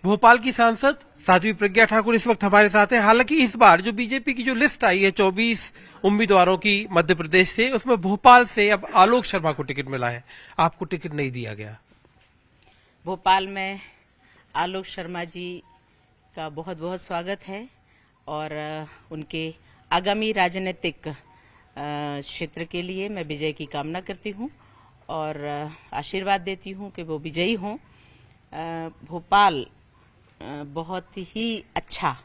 भोपाल की सांसद साध्वी प्रज्ञा ठाकुर इस वक्त हमारे साथ हैं। हालांकि इस बार जो बीजेपी की जो लिस्ट आई है 24 उम्मीदवारों की मध्य प्रदेश से, उसमें भोपाल से अब आलोक शर्मा को टिकट मिला है, आपको टिकट नहीं दिया गया। भोपाल में आलोक शर्मा जी का बहुत बहुत स्वागत है और उनके आगामी राजनीतिक क्षेत्र के लिए मैं विजय की कामना करती हूं और आशीर्वाद देती हूं कि वो विजयी हों। भोपाल बहुत ही अच्छा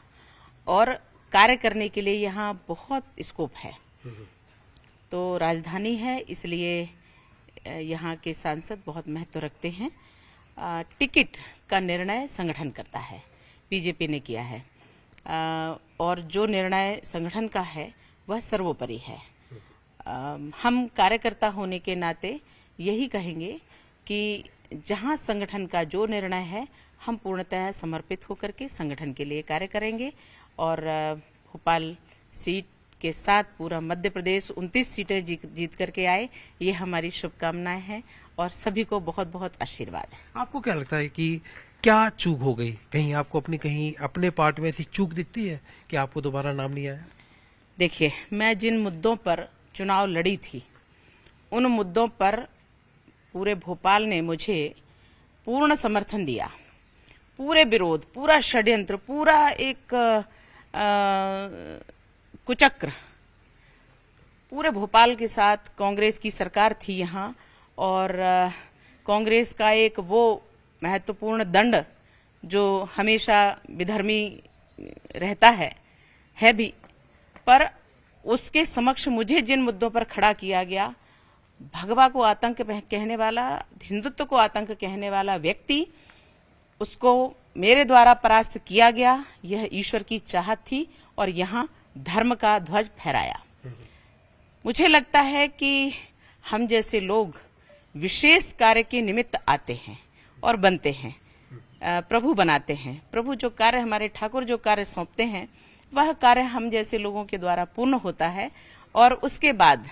और कार्य करने के लिए यहाँ बहुत स्कोप है। तो राजधानी है, इसलिए यहाँ के सांसद बहुत महत्व रखते हैं। टिकट का निर्णय संगठन करता है, बीजेपी ने किया है और जो निर्णय संगठन का है वह सर्वोपरि है। हम कार्यकर्ता होने के नाते यही कहेंगे कि जहां संगठन का जो निर्णय है हम पूर्णतः समर्पित होकर के संगठन के लिए कार्य करेंगे और भोपाल सीट के साथ पूरा मध्य प्रदेश 29 सीटें जीत करके आए, ये हमारी शुभकामनाएं हैं और सभी को बहुत बहुत आशीर्वाद है। आपको क्या लगता है कि क्या चूक हो गई? कहीं आपको कहीं अपने पार्ट में ऐसी चूक दिखती है कि आपको दोबारा नाम नहीं आया? देखिए, मैं जिन मुद्दों पर चुनाव लड़ी थी उन मुद्दों पर पूरे भोपाल ने मुझे पूर्ण समर्थन दिया। पूरे विरोध, पूरा षड्यंत्र, पूरा एक कुचक्र पूरे भोपाल के साथ कांग्रेस की सरकार थी यहाँ और कांग्रेस का एक वो महत्वपूर्ण दंड जो हमेशा विधर्मी रहता है भी, पर उसके समक्ष मुझे जिन मुद्दों पर खड़ा किया गया, भगवा को आतंक कहने वाला, हिंदुत्व को आतंक कहने वाला व्यक्ति, उसको मेरे द्वारा परास्त किया गया, यह ईश्वर की चाहत थी और यहाँ धर्म का ध्वज फहराया। मुझे लगता है कि हम जैसे लोग विशेष कार्य के निमित्त आते हैं और बनते हैं, प्रभु बनाते हैं। प्रभु जो कार्य, हमारे ठाकुर जो कार्य सौंपते हैं, वह कार्य हम जैसे लोगों के द्वारा पूर्ण होता है और उसके बाद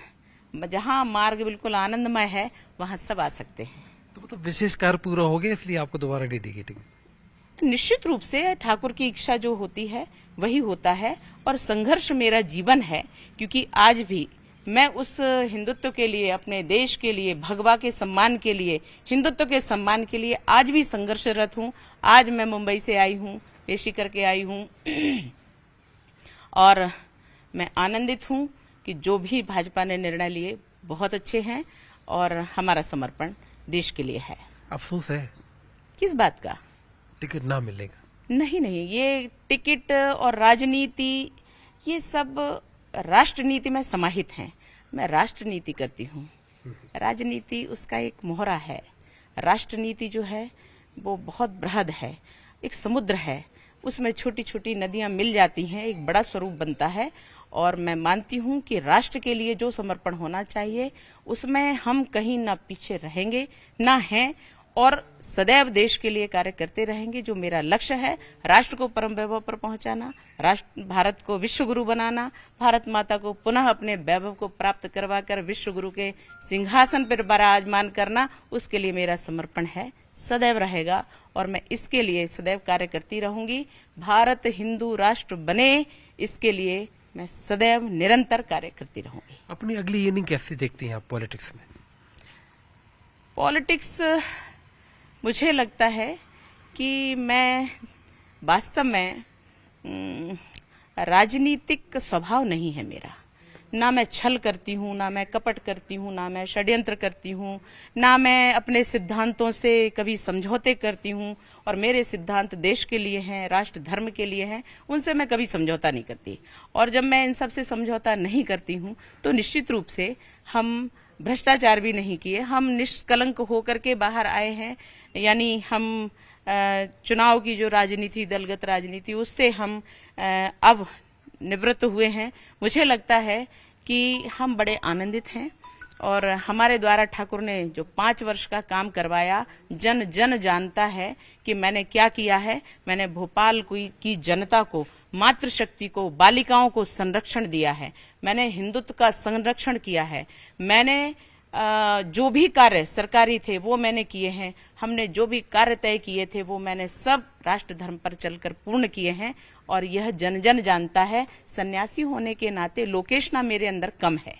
जहाँ मार्ग बिल्कुल आनंदमय है वहाँ सब आ सकते हैं। तो विशेष कार्य पूरा हो गया, इसलिए आपको दोबारा नहीं दी गई? निश्चित रूप से ठाकुर की इच्छा जो होती है वही होता है और संघर्ष मेरा जीवन है, क्योंकि आज भी मैं उस हिंदुत्व के लिए, अपने देश के लिए, भगवा के सम्मान के लिए, हिंदुत्व के सम्मान के लिए आज भी संघर्षरत हूँ। आज मैं मुंबई से आई हूँ, पेशी करके आई हूँ और मैं आनंदित हूँ कि जो भी भाजपा ने निर्णय लिए बहुत अच्छे हैं और हमारा समर्पण देश के लिए है। अफसोस है किस बात का? टिकट ना मिलने का? नहीं, ये टिकट और राजनीति, ये सब राष्ट्रनीति में समाहित हैं। मैं राष्ट्रनीति करती हूँ, राजनीति उसका एक मोहरा है। राष्ट्रनीति जो है वो बहुत बृहद है, एक समुद्र है, उसमें छोटी छोटी नदियां मिल जाती हैं, एक बड़ा स्वरूप बनता है और मैं मानती हूँ कि राष्ट्र के लिए जो समर्पण होना चाहिए उसमें हम कहीं ना पीछे रहेंगे ना हैं और सदैव देश के लिए कार्य करते रहेंगे। जो मेरा लक्ष्य है, राष्ट्र को परम वैभव पर पहुंचाना, भारत को विश्व गुरु बनाना, भारत माता को पुनः अपने वैभव को प्राप्त करवाकर विश्व गुरु के सिंहासन पर विराजमान करना, उसके लिए मेरा समर्पण है, सदैव रहेगा और मैं इसके लिए सदैव कार्य करती रहूंगी। भारत हिंदू राष्ट्र बने, इसके लिए मैं सदैव निरंतर कार्य करती रहूंगी। अपनी अगली इनिंग कैसे देखती हैं आप पॉलिटिक्स में? पॉलिटिक्स, मुझे लगता है कि मैं वास्तव में राजनीतिक स्वभाव नहीं है मेरा। ना मैं छल करती हूँ, ना मैं कपट करती हूँ, ना मैं षड्यंत्र करती हूँ, ना मैं अपने सिद्धांतों से कभी समझौते करती हूँ और मेरे सिद्धांत देश के लिए हैं, राष्ट्र धर्म के लिए हैं, उनसे मैं कभी समझौता नहीं करती। और जब मैं इन सब से समझौता नहीं करती हूँ तो निश्चित रूप से हम भ्रष्टाचार भी नहीं किए, हम निष्कलंक होकर के बाहर आए हैं। यानी हम चुनाव की जो राजनीति, दलगत राजनीति, उससे हम अब निवृत्त हुए हैं। मुझे लगता है कि हम बड़े आनंदित हैं और हमारे द्वारा ठाकुर ने जो 5 वर्ष का काम करवाया, जन जन जानता है कि मैंने क्या किया है। मैंने भोपाल की जनता को, मातृशक्ति को, बालिकाओं को संरक्षण दिया है, मैंने हिंदुत्व का संरक्षण किया है, मैंने जो भी कार्य सरकारी थे वो मैंने किए हैं। हमने जो भी कार्य तय किए थे वो मैंने सब राष्ट्र धर्म पर चलकर पूर्ण किए हैं। और यह जन जन जानता है। सन्यासी होने के नाते लोकेशना मेरे अंदर कम है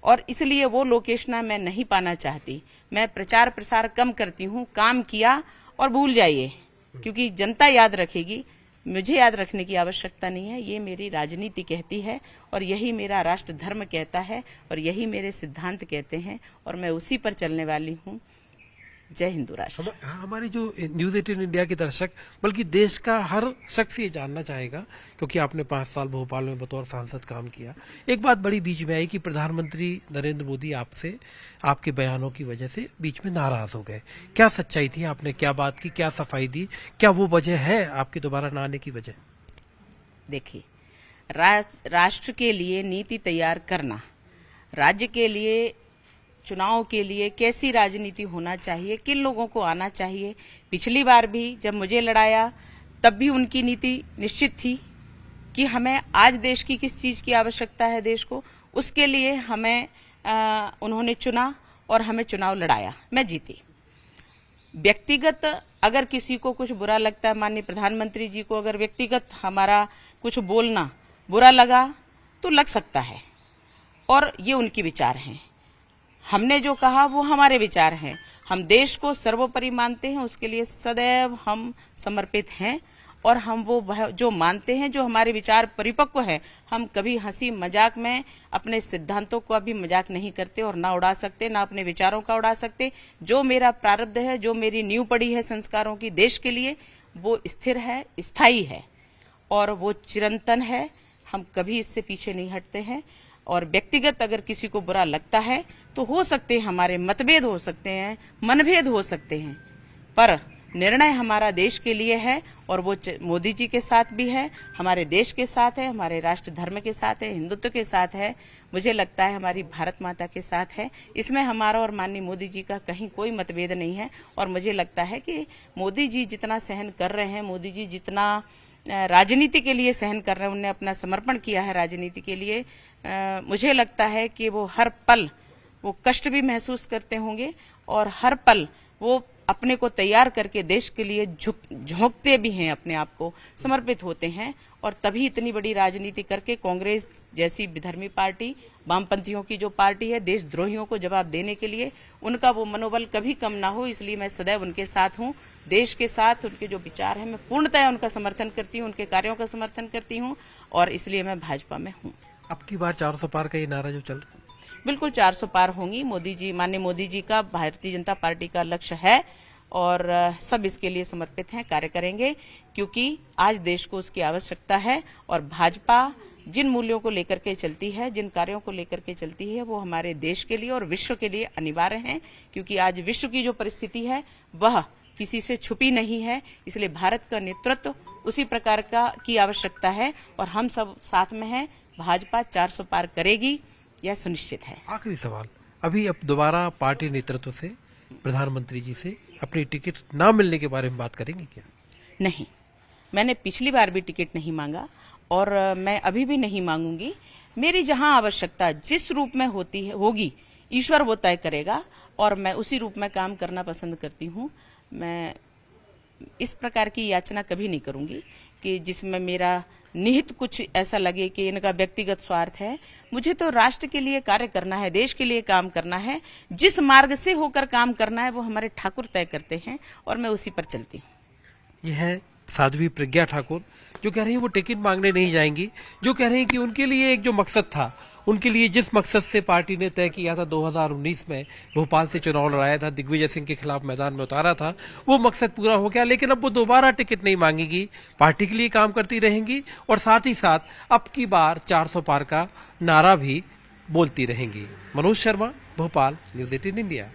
और इसलिए वो लोकेशना मैं नहीं पाना चाहती। मैं प्रचार प्रसार कम करती हूँ। काम किया और भूल जाइए, क्योंकि जनता याद रखेगी। मुझे याद रखने की आवश्यकता नहीं है। ये मेरी राजनीति कहती है और यही मेरा राष्ट्र धर्म कहता है और यही मेरे सिद्धांत कहते हैं और मैं उसी पर चलने वाली हूँ। जय हिंदू राष्ट्र। हमारे जो न्यूज 18 इंडिया के दर्शक, बल्कि देश का हर शख्स ये जानना चाहेगा, क्योंकि आपने 5 साल भोपाल में बतौर सांसद काम किया। एक बात बड़ी बीच में आई कि प्रधानमंत्री नरेंद्र मोदी आपसे आपके बयानों की वजह से बीच में नाराज हो गए। क्या सच्चाई थी? आपने क्या बात की, क्या सफाई दी? क्या वो वजह है आपके दोबारा न आने की वजह? देखिए, राष्ट्र के लिए नीति तैयार करना, राज्य के लिए चुनाव के लिए कैसी राजनीति होना चाहिए, किन लोगों को आना चाहिए। पिछली बार भी जब मुझे लड़ाया तब भी उनकी नीति निश्चित थी कि हमें आज देश की किस चीज की आवश्यकता है, देश को, उसके लिए हमें उन्होंने चुना और हमें चुनाव लड़ाया। मैं जीती। व्यक्तिगत अगर किसी को कुछ बुरा लगता है, माननीय प्रधानमंत्री जी को अगर व्यक्तिगत हमारा कुछ बोलना बुरा लगा तो लग सकता है और ये उनके विचार हैं। हमने जो कहा वो हमारे विचार हैं। हम देश को सर्वोपरि मानते हैं, उसके लिए सदैव हम समर्पित हैं और हम वो जो मानते हैं, जो हमारे विचार परिपक्व है, हम कभी हंसी मजाक में अपने सिद्धांतों को अभी मजाक नहीं करते और ना उड़ा सकते, ना अपने विचारों का उड़ा सकते। जो मेरा प्रारब्ध है, जो मेरी नींव पड़ी है संस्कारों की देश के लिए, वो स्थिर है, स्थायी है और वो चिरंतन है। हम कभी इससे पीछे नहीं हटते हैं। और व्यक्तिगत अगर किसी को बुरा लगता है तो हो सकते हैं, हमारे मतभेद हो सकते हैं, मनभेद हो सकते हैं, पर निर्णय हमारा देश के लिए है और वो मोदी जी के साथ भी है, हमारे देश के साथ है, हमारे राष्ट्र धर्म के साथ है, हिंदुत्व के साथ है, मुझे लगता है हमारी भारत माता के साथ है। इसमें हमारा और माननीय मोदी जी का कहीं कोई मतभेद नहीं है। और मुझे लगता है कि मोदी जी जितना सहन कर रहे हैं, मोदी जी जितना राजनीति के लिए सहन कर रहे हैं, उन्होंने अपना समर्पण किया है राजनीति के लिए, मुझे लगता है कि वो हर पल वो कष्ट भी महसूस करते होंगे और हर पल वो अपने को तैयार करके देश के लिए झोंकते भी हैं, अपने आप को समर्पित होते हैं। और तभी इतनी बड़ी राजनीति करके कांग्रेस जैसी विधर्मी पार्टी, वामपंथियों की जो पार्टी है, देशद्रोहियों को जवाब देने के लिए उनका वो मनोबल कभी कम ना हो, इसलिए मैं सदैव उनके साथ हूँ। देश के साथ उनके जो विचार है, मैं पूर्णतः उनका समर्थन करती हूँ, उनके कार्यों का समर्थन करती हूँ और इसलिए मैं भाजपा में हूँ। अब की बार 400 पार का ये नारा जो चल रहा है, बिल्कुल 400 पार होंगी। मोदी जी, माननीय मोदी जी का, भारतीय जनता पार्टी का लक्ष्य है और सब इसके लिए समर्पित हैं, कार्य करेंगे, क्योंकि आज देश को उसकी आवश्यकता है। और भाजपा जिन मूल्यों को लेकर के चलती है, जिन कार्यों को लेकर के चलती है, वो हमारे देश के लिए और विश्व के लिए अनिवार्य हैं, क्योंकि आज विश्व की जो परिस्थिति है वह किसी से छुपी नहीं है। इसलिए भारत का नेतृत्व उसी प्रकार का की आवश्यकता है और हम सब साथ में हैं। भाजपा 400 पार करेगी, यह सुनिश्चित है। आखिरी सवाल, अभी अब दोबारा पार्टी नेतृत्व से, प्रधानमंत्री जी से अपनी टिकट ना मिलने के बारे में बात करेंगे क्या? नहीं, मैंने पिछली बार भी टिकट नहीं मांगा और मैं अभी भी नहीं मांगूंगी। मेरी जहां आवश्यकता जिस रूप में होती है होगी, ईश्वर वो तय करेगा और मैं उसी रूप में काम करना पसंद करती हूँ। मैं इस प्रकार की याचना कभी नहीं करूंगी कि जिसमें मेरा निहित कुछ ऐसा लगे कि इनका व्यक्तिगत स्वार्थ है। मुझे तो राष्ट्र के लिए कार्य करना है, देश के लिए काम करना है। जिस मार्ग से होकर काम करना है वो हमारे ठाकुर तय करते हैं और मैं उसी पर चलती हूँ। यह है साध्वी प्रज्ञा ठाकुर, जो कह रही है वो टिकट मांगने नहीं जाएंगी, जो कह रही है कि उनके लिए एक जो मकसद था, उनके लिए जिस मकसद से पार्टी ने तय किया था 2019 में भोपाल से चुनाव लड़ाया था, दिग्विजय सिंह के खिलाफ मैदान में उतारा था, वो मकसद पूरा हो गया। लेकिन अब वो दोबारा टिकट नहीं मांगेगी, पार्टी के लिए काम करती रहेंगी और साथ ही साथ अब की बार 400 पार का नारा भी बोलती रहेंगी। Manoj Sharma, Bhopal, news 18 India.